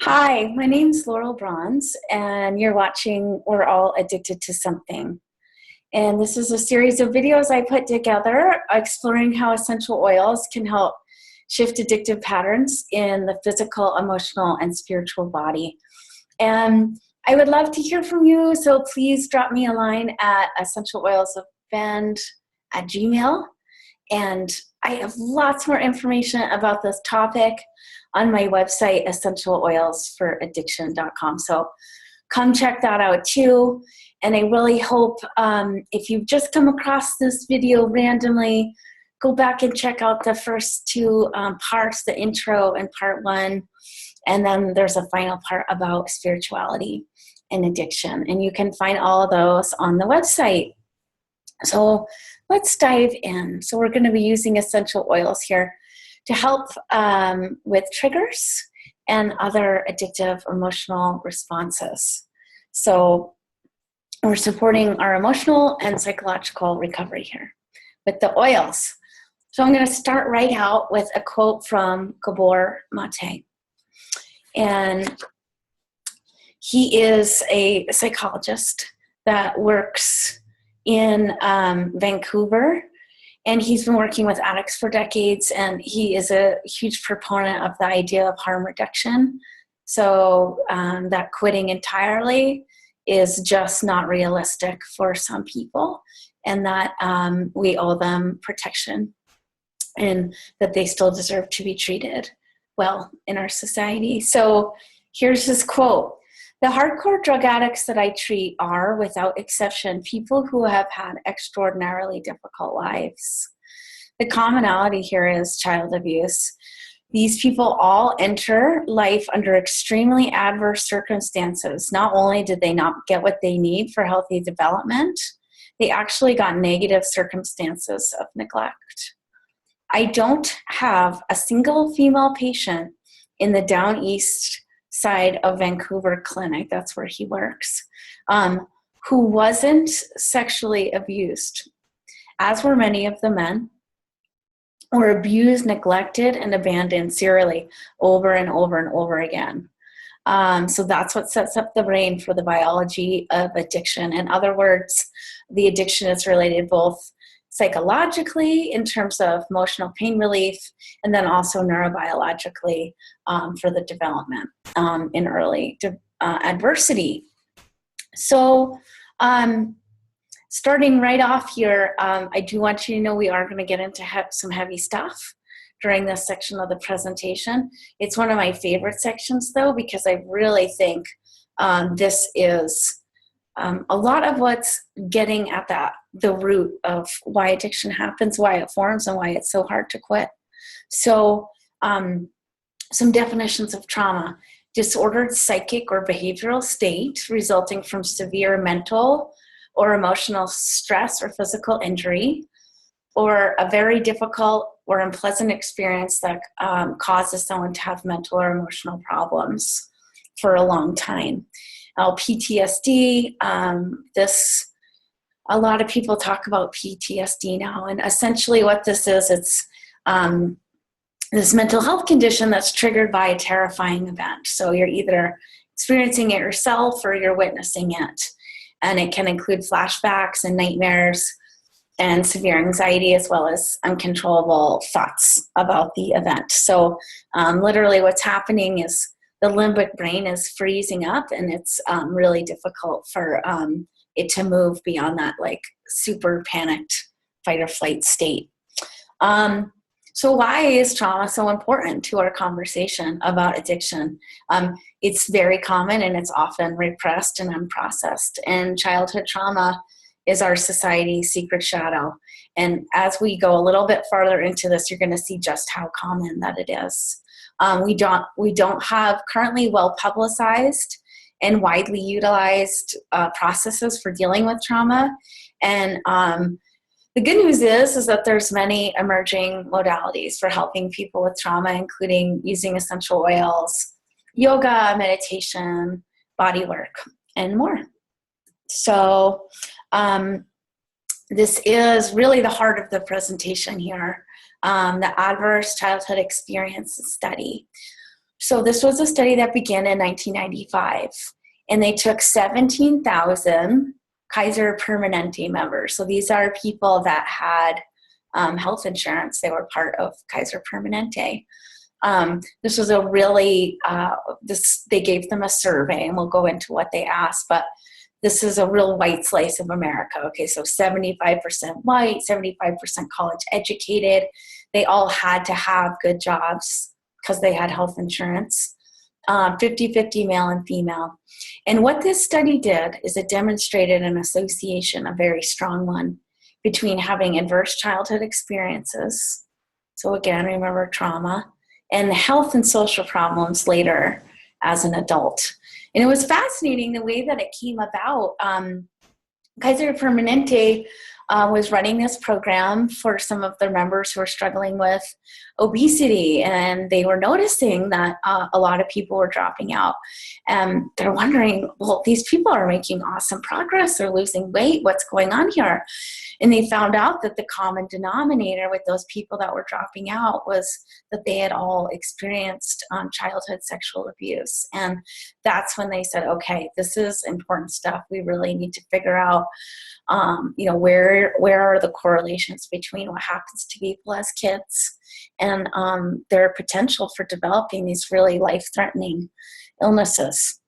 Hi, my name's Laurel Bronze, and you're watching We're All Addicted to Something. And this is a series of videos I put together exploring how essential oils can help shift addictive patterns in the physical, emotional, and spiritual body. And I would love to hear from you, so please drop me a line at essentialoilsofbend@gmail. And I have lots more information about this topic on my website, essentialoilsforaddiction.com. So come check that out too. And I really hope if you've just come across this video randomly, go back and check out the first two parts, the intro and part one. And then there's a final part about spirituality and addiction. And you can find all of those on the website. So let's dive in. So we're going to be using essential oils here to help with triggers and other addictive emotional responses. So we're supporting our emotional and psychological recovery here with the oils. So I'm going to start right out with a quote from Gabor Mate. And he is a psychologist that works in Vancouver, and he's been working with addicts for decades, and he is a huge proponent of the idea of harm reduction. So that quitting entirely is just not realistic for some people, and that we owe them protection and that they still deserve to be treated well in our society. So here's his quote. The hardcore drug addicts that I treat are, without exception, people who have had extraordinarily difficult lives. The commonality here is child abuse. These people all enter life under extremely adverse circumstances. Not only did they not get what they need for healthy development, they actually got negative circumstances of neglect. I don't have a single female patient in the Down East side of Vancouver clinic, that's where he works, who wasn't sexually abused, as were many of the men, or abused, neglected, and abandoned serially over and over and over again. So that's what sets up the brain for the biology of addiction. In other words, the addiction is related both psychologically in terms of emotional pain relief, and then also neurobiologically for the development in early adversity. So starting right off here, I do want you to know we are going to get into some heavy stuff during this section of the presentation. It's one of my favorite sections, though, because I really think this is a lot of what's getting at the root of why addiction happens, why it forms, and why it's so hard to quit. So some definitions of trauma: disordered psychic or behavioral state resulting from severe mental or emotional stress or physical injury, or a very difficult or unpleasant experience that causes someone to have mental or emotional problems for a long time. Now, PTSD, a lot of people talk about PTSD now, and essentially what this is, it's this mental health condition that's triggered by a terrifying event. So you're either experiencing it yourself or you're witnessing it. And it can include flashbacks and nightmares and severe anxiety, as well as uncontrollable thoughts about the event. So literally what's happening is the limbic brain is freezing up, and it's really difficult for it to move beyond that like super panicked fight or flight state. So why is trauma so important to our conversation about addiction? It's very common, and it's often repressed and unprocessed. And childhood trauma is our society's secret shadow. And as we go a little bit farther into this, you're going to see just how common that it is. We don't have currently well-publicized and widely utilized processes for dealing with trauma. And the good news is that there's many emerging modalities for helping people with trauma, including using essential oils, yoga, meditation, body work, and more. So this is really the heart of the presentation here. The Adverse Childhood Experience Study. So this was a study that began in 1995, and they took 17,000 Kaiser Permanente members. So these are people that had health insurance. They were part of Kaiser Permanente. This was a really, they gave them a survey, and we'll go into what they asked, but this is a real white slice of America. Okay, so 75% white, 75% college educated. They all had to have good jobs because they had health insurance. 50-50 male and female. And what this study did is it demonstrated an association, a very strong one, between having adverse childhood experiences, so again, remember trauma, and health and social problems later as an adult. And it was fascinating the way that it came about. Kaiser Permanente was running this program for some of their members who were struggling with obesity, and they were noticing that a lot of people were dropping out. And they're wondering, well, these people are making awesome progress. They're losing weight. What's going on here? And they found out that the common denominator with those people that were dropping out was that they had all experienced childhood sexual abuse. And that's when they said, okay, this is important stuff. We really need to figure out where are the correlations between what happens to people as kids and their potential for developing these really life-threatening illnesses.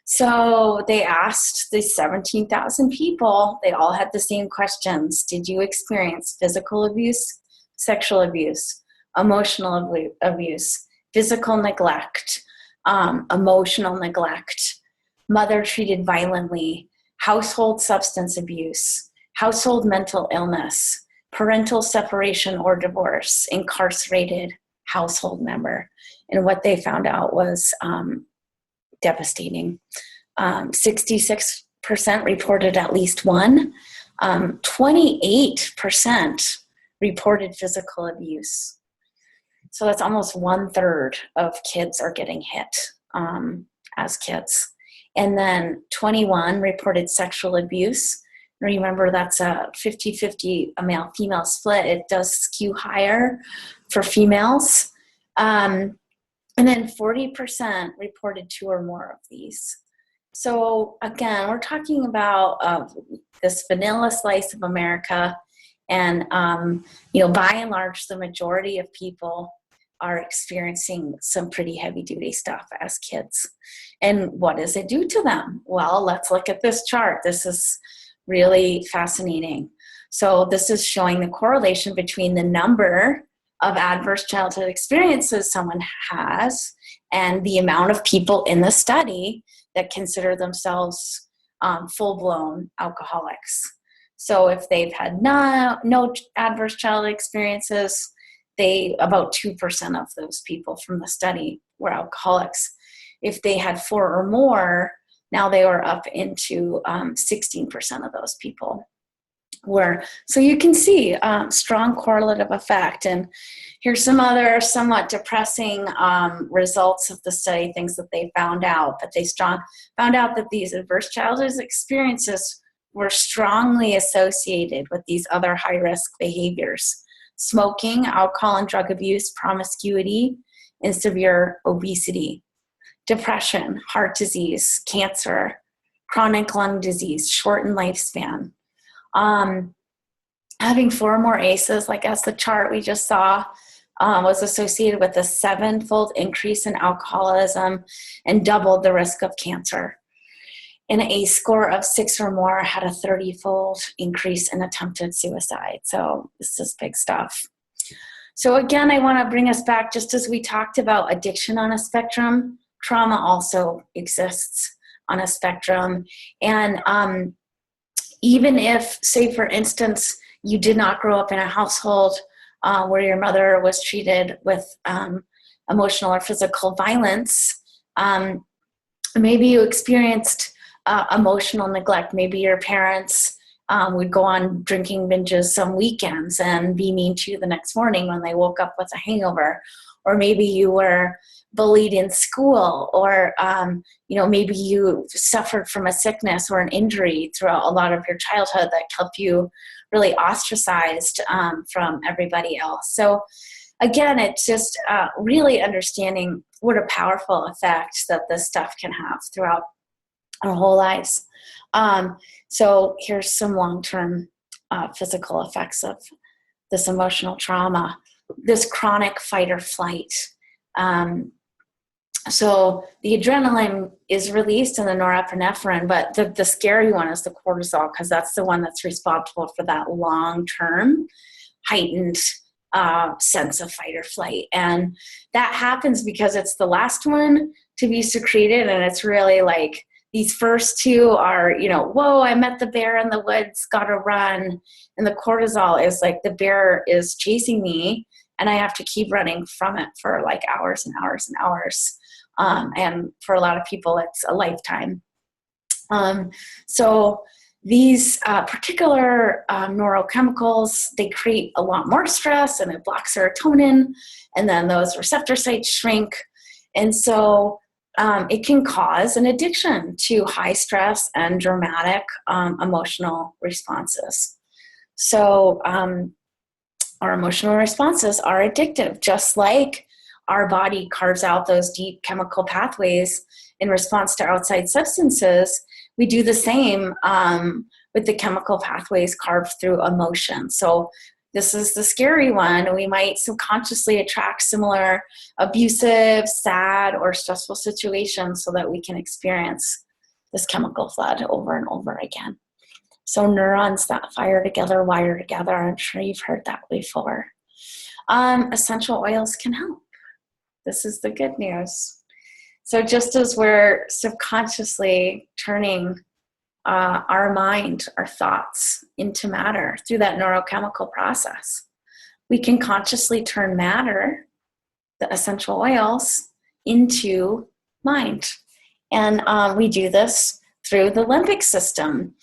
So they asked these 17,000 people, they all had the same questions. Did you experience physical abuse, sexual abuse, emotional abuse, physical neglect, emotional neglect, mother treated violently, household substance abuse, household mental illness, parental separation or divorce, incarcerated household member? And what they found out was devastating. 66% reported at least one. 28% reported physical abuse. So that's almost 1/3 of kids are getting hit as kids. And then 21 reported sexual abuse. Remember, that's a 50-50 a male-female split. It does skew higher for females. And then 40% reported 2 or more of these. So again, we're talking about this vanilla slice of America. And, by and large, the majority of people are experiencing some pretty heavy-duty stuff as kids. And what does it do to them? Well, let's look at this chart. This is really fascinating. So this is showing the correlation between the number of adverse childhood experiences someone has and the amount of people in the study that consider themselves full-blown alcoholics. So if they've had no adverse childhood experiences, about 2% of those people from the study were alcoholics. If they had 4 or more, now they were up into 16% of those people were. So you can see strong correlative effect. And here's some other somewhat depressing results of the study, things that they found out. But they found out that these adverse childhood experiences were strongly associated with these other high-risk behaviors: smoking, alcohol and drug abuse, promiscuity, and severe obesity, depression, heart disease, cancer, chronic lung disease, shortened lifespan. Having 4 or more ACEs, like as the chart we just saw, was associated with a 7-fold increase in alcoholism and doubled the risk of cancer. An ACE score of 6 or more had a 30-fold increase in attempted suicide. So this is big stuff. So again, I want to bring us back, just as we talked about addiction on a spectrum, trauma also exists on a spectrum. And even if, say for instance, you did not grow up in a household where your mother was treated with emotional or physical violence, maybe you experienced emotional neglect. Maybe your parents would go on drinking binges some weekends and be mean to you the next morning when they woke up with a hangover. Or maybe you were bullied in school, or maybe you suffered from a sickness or an injury throughout a lot of your childhood that kept you really ostracized from everybody else. So again, it's just really understanding what a powerful effect that this stuff can have throughout our whole lives. So here's some long-term physical effects of this emotional trauma, this chronic fight or flight. So the adrenaline is released in the norepinephrine, but the scary one is the cortisol, because that's the one that's responsible for that long-term heightened sense of fight or flight. And that happens because it's the last one to be secreted, and it's really like these first two are, you know, whoa, I met the bear in the woods, gotta run. And the cortisol is like the bear is chasing me, and I have to keep running from it for like hours and hours and hours. And for a lot of people, it's a lifetime. So these particular neurochemicals, they create a lot more stress, and it blocks serotonin, and then those receptor sites shrink. And so it can cause an addiction to high stress and dramatic emotional responses. So our emotional responses are addictive, just like our body carves out those deep chemical pathways in response to outside substances. We do the same with the chemical pathways carved through emotion. So this is the scary one. We might subconsciously attract similar abusive, sad, or stressful situations so that we can experience this chemical flood over and over again. So neurons that fire together, wire together. I'm sure you've heard that before. Essential oils can help. This is the good news. So just as we're subconsciously turning our mind, our thoughts into matter through that neurochemical process, we can consciously turn matter, the essential oils, into mind. And we do this through the limbic system.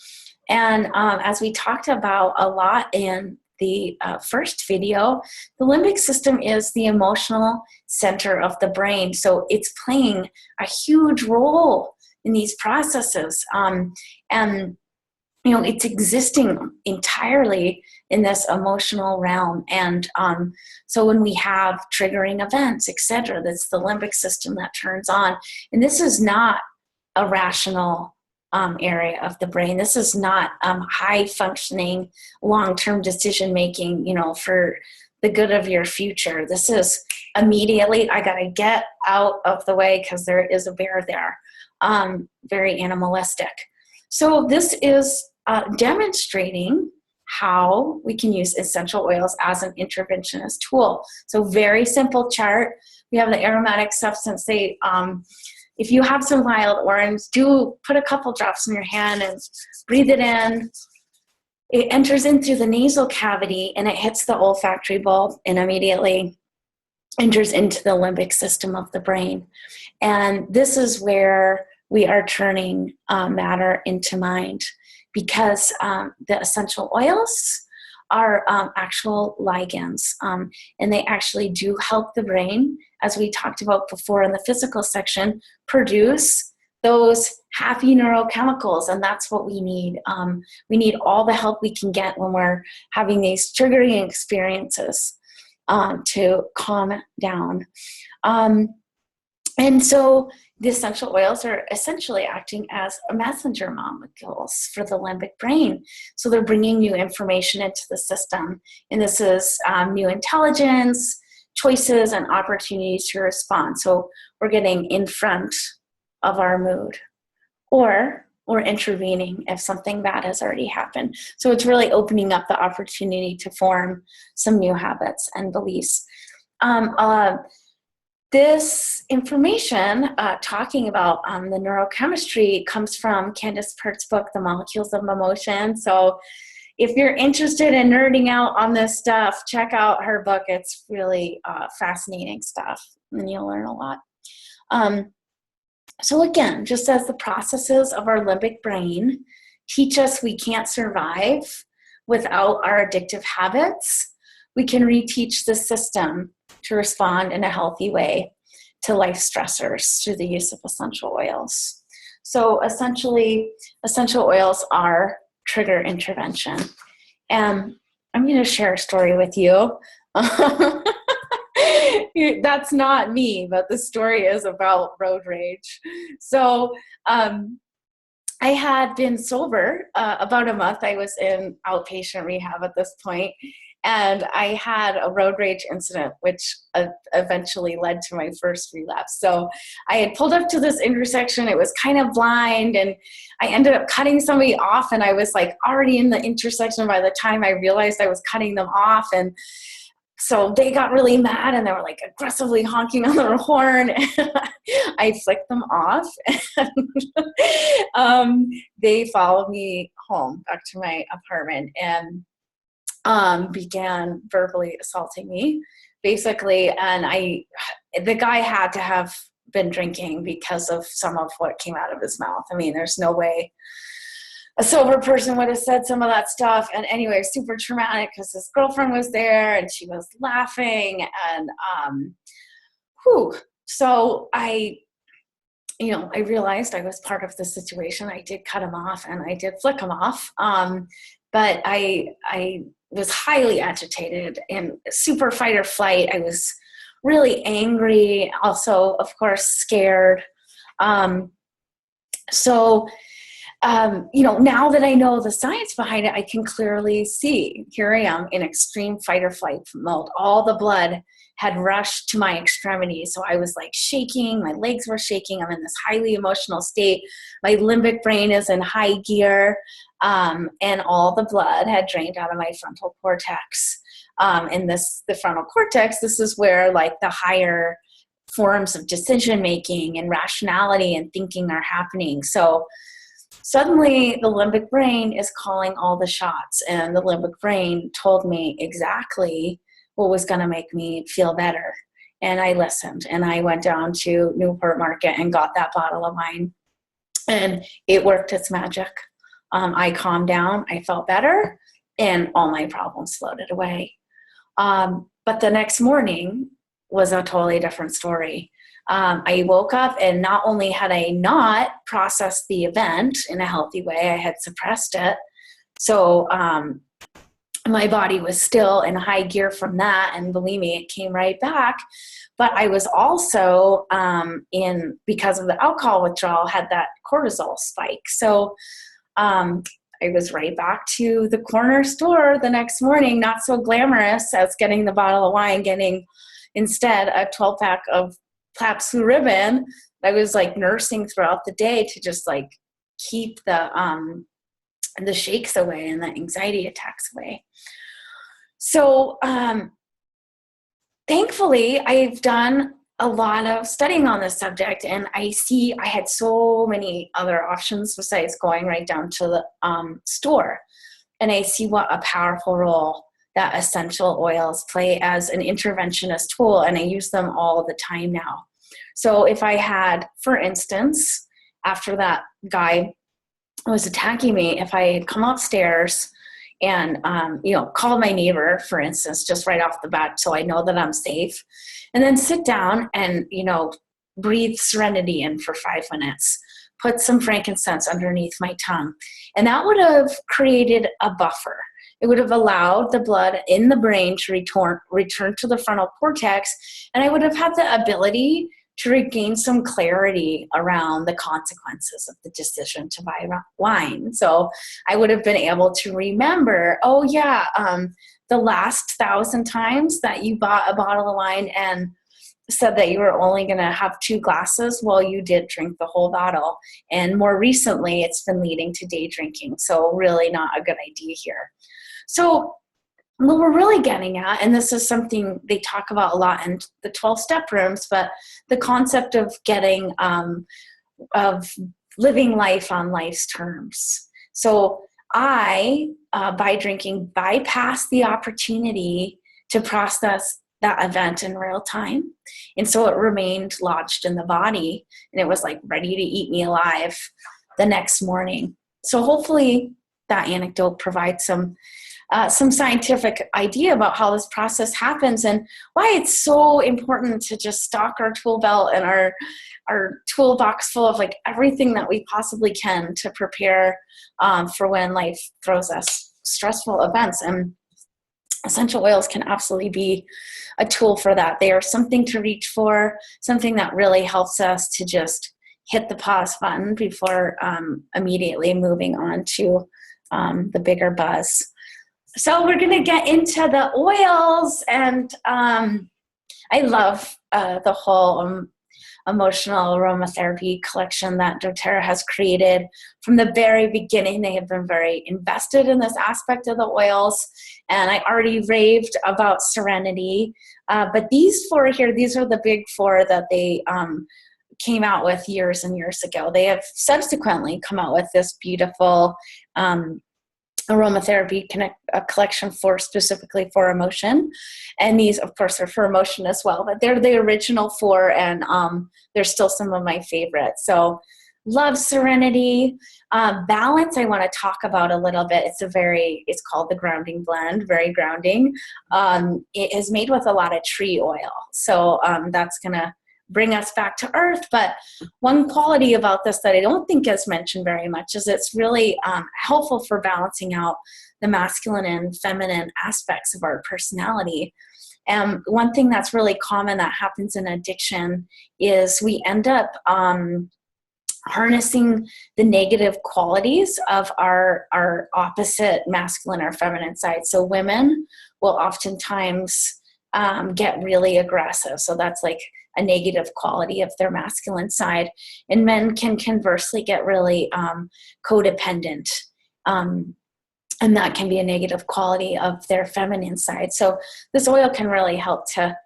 And as we talked about a lot in the first video, the limbic system is the emotional center of the brain. So it's playing a huge role in these processes. And, you know, it's existing entirely in this emotional realm. And so when we have triggering events, etc., that's the limbic system that turns on. And this is not a rational area of the brain. This is not high functioning, long-term decision making, you know, for the good of your future. This is immediately, I got to get out of the way because there is a bear there. Very animalistic. So this is demonstrating how we can use essential oils as an interventionist tool. So very simple chart. We have the aromatic substance. They if you have some wild orange, do put a couple drops in your hand and breathe it in. It enters in through the nasal cavity, and it hits the olfactory bulb and immediately enters into the limbic system of the brain. And this is where we are turning matter into mind, because the essential oils are actual ligands, and they actually do help the brain, as we talked about before in the physical section, produce those happy neurochemicals, and that's what we need. We need all the help we can get when we're having these triggering experiences to calm down. And so the essential oils are essentially acting as messenger molecules for the limbic brain. So they're bringing new information into the system. And this is new intelligence, choices, and opportunities to respond. So we're getting in front of our mood, or we're intervening if something bad has already happened. So it's really opening up the opportunity to form some new habits and beliefs. This information talking about the neurochemistry comes from Candace Pert's book, The Molecules of Emotion. So if you're interested in nerding out on this stuff, check out her book. It's really fascinating stuff, and you'll learn a lot. So again, just as the processes of our limbic brain teach us we can't survive without our addictive habits, we can reteach the system to respond in a healthy way to life stressors through the use of essential oils. So essentially, essential oils are trigger intervention. And I'm going to share a story with you. That's not me, but the story is about road rage. So I had been sober about a month. I was in outpatient rehab at this point, and I had a road rage incident, which eventually led to my first relapse. So I had pulled up to this intersection. It was kind of blind, and I ended up cutting somebody off, and I was like already in the intersection by the time I realized I was cutting them off. And so they got really mad, and they were like aggressively honking on their horn. I flicked them off, and they followed me home back to my apartment and began verbally assaulting me, basically. And the guy had to have been drinking because of some of what came out of his mouth. I mean, there's no way a sober person would have said some of that stuff. And anyway, super traumatic because his girlfriend was there and she was laughing. And so I realized I was part of the situation. I did cut him off and I did flick him off. But I was highly agitated and super fight or flight. I was really angry, also, of course, scared. Now that I know the science behind it, I can clearly see, here I am in extreme fight or flight mode. All the blood had rushed to my extremities. So I was like shaking, my legs were shaking. I'm in this highly emotional state. My limbic brain is in high gear. And all the blood had drained out of my frontal cortex. The frontal cortex, this is where like the higher forms of decision making and rationality and thinking are happening. So suddenly the limbic brain is calling all the shots, and the limbic brain told me exactly what was going to make me feel better. And I listened, and I went down to Newport Market and got that bottle of wine, and it worked its magic. I calmed down, I felt better, and all my problems floated away. But the next morning was a totally different story. I woke up, and not only had I not processed the event in a healthy way, I had suppressed it. So my body was still in high gear from that, and believe me, it came right back. But I was also because of the alcohol withdrawal, had that cortisol spike. So I was right back to the corner store the next morning, not so glamorous as getting the bottle of wine, getting instead a 12-pack of Pabst Blue Ribbon. I was like nursing throughout the day to just like keep the shakes away and the anxiety attacks away. So thankfully, I've done a lot of studying on this subject, and I had so many other options besides going right down to the store. And I see what a powerful role that essential oils play as an interventionist tool, and I use them all the time now. So if I had, for instance, after that guy was attacking me, if I had come upstairs and called my neighbor, for instance, just right off the bat, so I know that I'm safe, and then sit down and breathe serenity in for 5 minutes, put some frankincense underneath my tongue, and that would have created a buffer. It would have allowed the blood in the brain to return to the frontal cortex, and I would have had the ability to regain some clarity around the consequences of the decision to buy wine. So I would have been able to remember, the last 1,000 times that you bought a bottle of wine and said that you were only going to have 2 glasses, well, you did drink the whole bottle. And more recently, it's been leading to day drinking. So really not a good idea here. So what we're really getting at, and this is something they talk about a lot in the 12-step rooms, but the concept of of living life on life's terms. So I, by drinking, bypassed the opportunity to process that event in real time. And so it remained lodged in the body, and it was like ready to eat me alive the next morning. So hopefully that anecdote provides some scientific idea about how this process happens and why it's so important to just stock our tool belt and our toolbox full of like everything that we possibly can to prepare for when life throws us stressful events. And essential oils can absolutely be a tool for that. They are something to reach for, something that really helps us to just hit the pause button before immediately moving on to the bigger buzz. So we're going to get into the oils, and I love the whole emotional aromatherapy collection that doTERRA has created. From the very beginning, they have been very invested in this aspect of the oils, and I already raved about Serenity, but these four here, these are the big four that they came out with years and years ago. They have subsequently come out with this beautiful aromatherapy collection specifically for emotion, and these of course are for emotion as well, but they're the original four, and they're still some of my favorites. So love Serenity. Balance I want to talk about a little bit. It's called the Grounding Blend, very grounding. It is made with a lot of tree oil, so that's gonna bring us back to earth. But one quality about this that I don't think is mentioned very much is it's really helpful for balancing out the masculine and feminine aspects of our personality. And one thing that's really common that happens in addiction is we end up harnessing the negative qualities of our opposite masculine or feminine side. So women will oftentimes get really aggressive. So that's like a negative quality of their masculine side. And men can conversely get really codependent. And that can be a negative quality of their feminine side. So this oil can really help to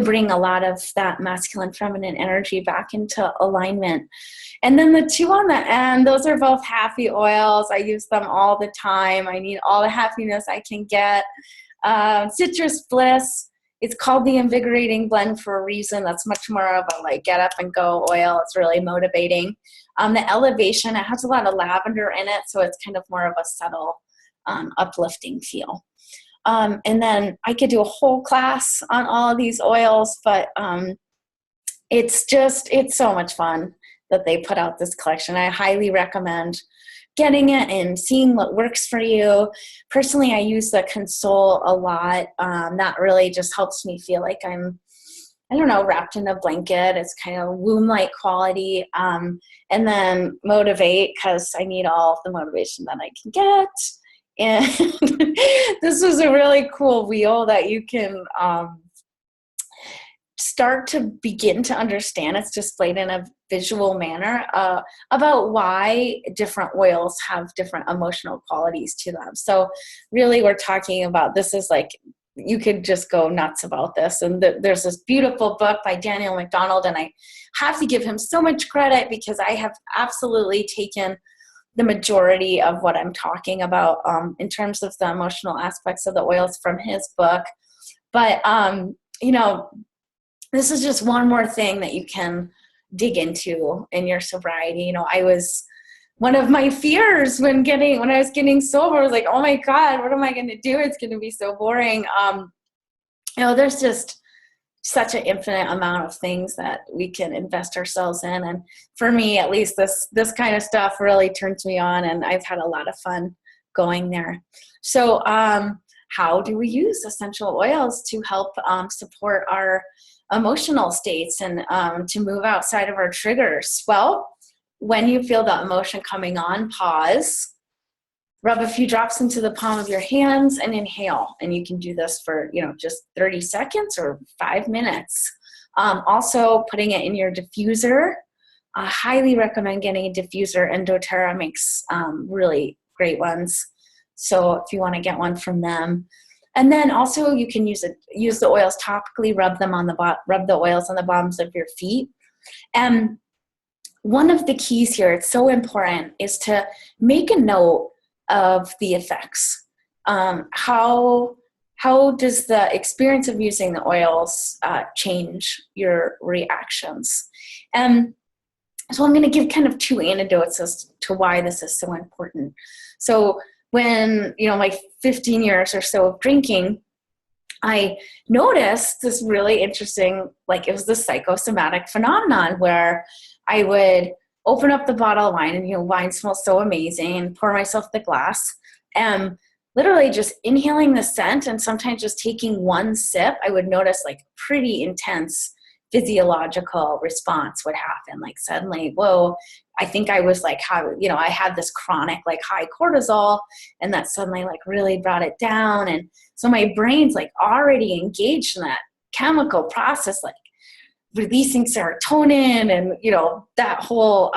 bring a lot of that masculine, feminine energy back into alignment. And then the two on the end, those are both happy oils. I use them all the time. I need all the happiness I can get. Citrus Bliss. It's called the Invigorating Blend for a reason. That's much more of a like get up and go oil. It's really motivating. The Elevation, it has a lot of lavender in it, so it's kind of more of a subtle, uplifting feel. And then I could do a whole class on all of these oils, but it's so much fun that they put out this collection. I highly recommend getting it and seeing what works for you. Personally, I use the Console a lot. That really just helps me feel like I'm, I don't know, wrapped in a blanket. It's kind of womb-like quality. And then Motivate, because I need all the motivation that I can get. And this was a really cool wheel that you can start to begin to understand. It's displayed in a visual manner about why different oils have different emotional qualities to them. So really we're talking about, this is like, you could just go nuts about this. And there's this beautiful book by Daniel McDonald, and I have to give him so much credit because I have absolutely taken the majority of what I'm talking about in terms of the emotional aspects of the oils from his book. But, you know, this is just one more thing that you can dig into in your sobriety. You know, one of my fears when I was getting sober was like, oh my God, what am I going to do? It's going to be so boring. You know, there's just such an infinite amount of things that we can invest ourselves in. And for me, at least this kind of stuff really turns me on, and I've had a lot of fun going there. So, how do we use essential oils to help support our emotional states and to move outside of our triggers? Well, when you feel that emotion coming on, pause, rub a few drops into the palm of your hands and inhale. And you can do this for, you know, just 30 seconds or 5 minutes. Also putting it in your diffuser. I highly recommend getting a diffuser, and doTERRA makes really great ones. So if you want to get one from them. And then also you can use the oils topically, rub the oils on the bottoms of your feet. And one of the keys here, it's so important, is to make a note of the effects. How does the experience of using the oils change your reactions? And so I'm going to give kind of 2 anecdotes as to why this is so important. So when, you know, my 15 years or so of drinking, I noticed this really interesting, like it was this psychosomatic phenomenon where I would open up the bottle of wine, and, you know, wine smells so amazing, and pour myself the glass. And literally just inhaling the scent and sometimes just taking one sip, I would notice like pretty intense physiological response would happen. Like suddenly, whoa, I think I was like, how, you know, I had this chronic like high cortisol, and that suddenly like really brought it down. And so my brain's like already engaged in that chemical process, like releasing serotonin, and, you know, that whole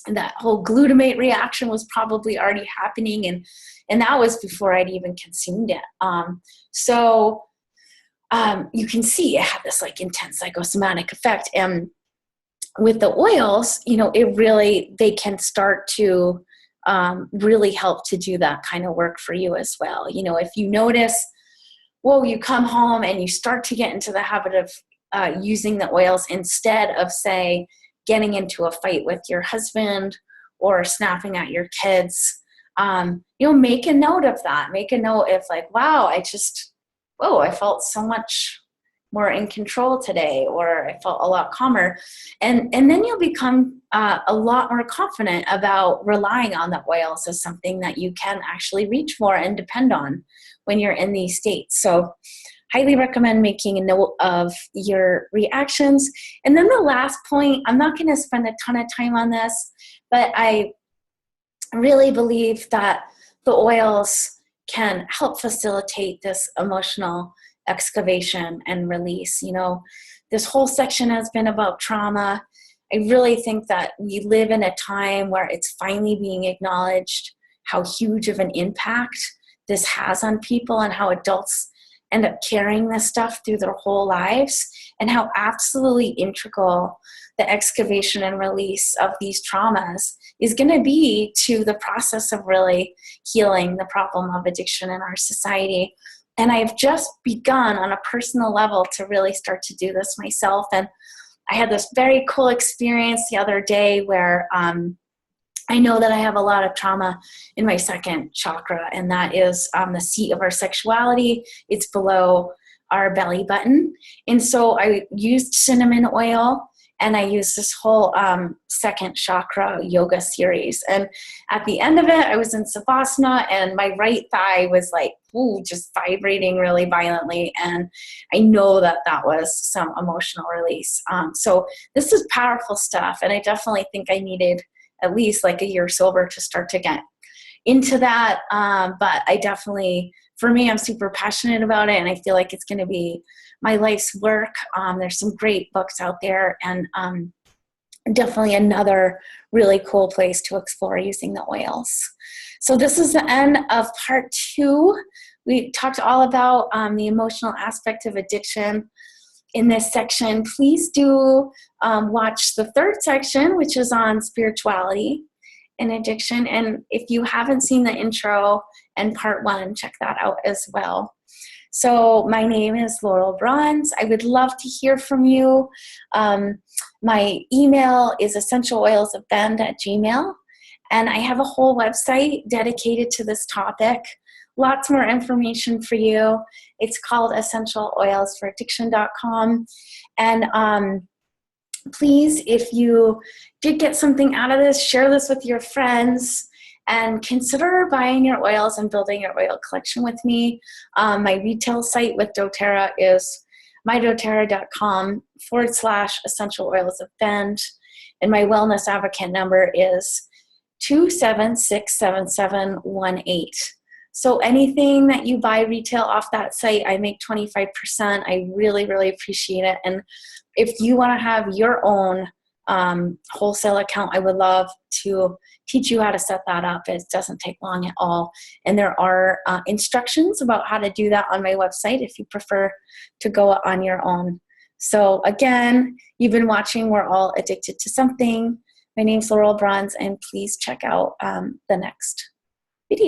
glutamate reaction was probably already happening, and that was before I'd even consumed it. You can see it had this like intense psychosomatic effect. And with the oils, you know, they can start to really help to do that kind of work for you as well. You know, if you notice, well, you come home and you start to get into the habit of using the oils instead of, say, getting into a fight with your husband or snapping at your kids, you know, make a note of that. Make a note if like, wow, I felt so much more in control today, or I felt a lot calmer. And then you'll become a lot more confident about relying on the oils as something that you can actually reach for and depend on when you're in these states. So highly recommend making a note of your reactions. And then the last point, I'm not going to spend a ton of time on this, but I really believe that the oils can help facilitate this emotional excavation and release. You know, this whole section has been about trauma. I really think that we live in a time where it's finally being acknowledged how huge of an impact this has on people, and how adults end up carrying this stuff through their whole lives, and how absolutely integral the excavation and release of these traumas is going to be to the process of really healing the problem of addiction in our society. And I've just begun on a personal level to really start to do this myself. And I had this very cool experience the other day where I know that I have a lot of trauma in my second chakra, and that is the seat of our sexuality. It's below our belly button. And so I used cinnamon oil, and I used this whole second chakra yoga series. And at the end of it, I was in Savasana, and my right thigh was like, ooh, just vibrating really violently. And I know that that was some emotional release. So this is powerful stuff. And I definitely think I needed at least like a year sober to start to get into that. But I definitely, for me, I'm super passionate about it, and I feel like it's going to be my life's work. There's some great books out there, and definitely another really cool place to explore using the oils. So this is the end of part 2. We talked all about the emotional aspect of addiction in this section. Please do watch the third section, which is on spirituality and addiction. And if you haven't seen the intro and part 1, check that out as well. So my name is Laurel Bronze. I would love to hear from you. My email is essentialoilsofbend@gmail.com. And I have a whole website dedicated to this topic. Lots more information for you. It's called essentialoilsforaddiction.com. And please, if you did get something out of this, share this with your friends, and consider buying your oils and building your oil collection with me. My retail site with doTERRA is mydotera.com/essentialoilsofbend. And my wellness advocate number is 2767718. So anything that you buy retail off that site, I make 25%. I really, really appreciate it. And if you want to have your own wholesale account, I would love to teach you how to set that up. It doesn't take long at all. And there are instructions about how to do that on my website if you prefer to go on your own. So again, you've been watching We're All Addicted to Something. My name's Laurel Bronze, and please check out the next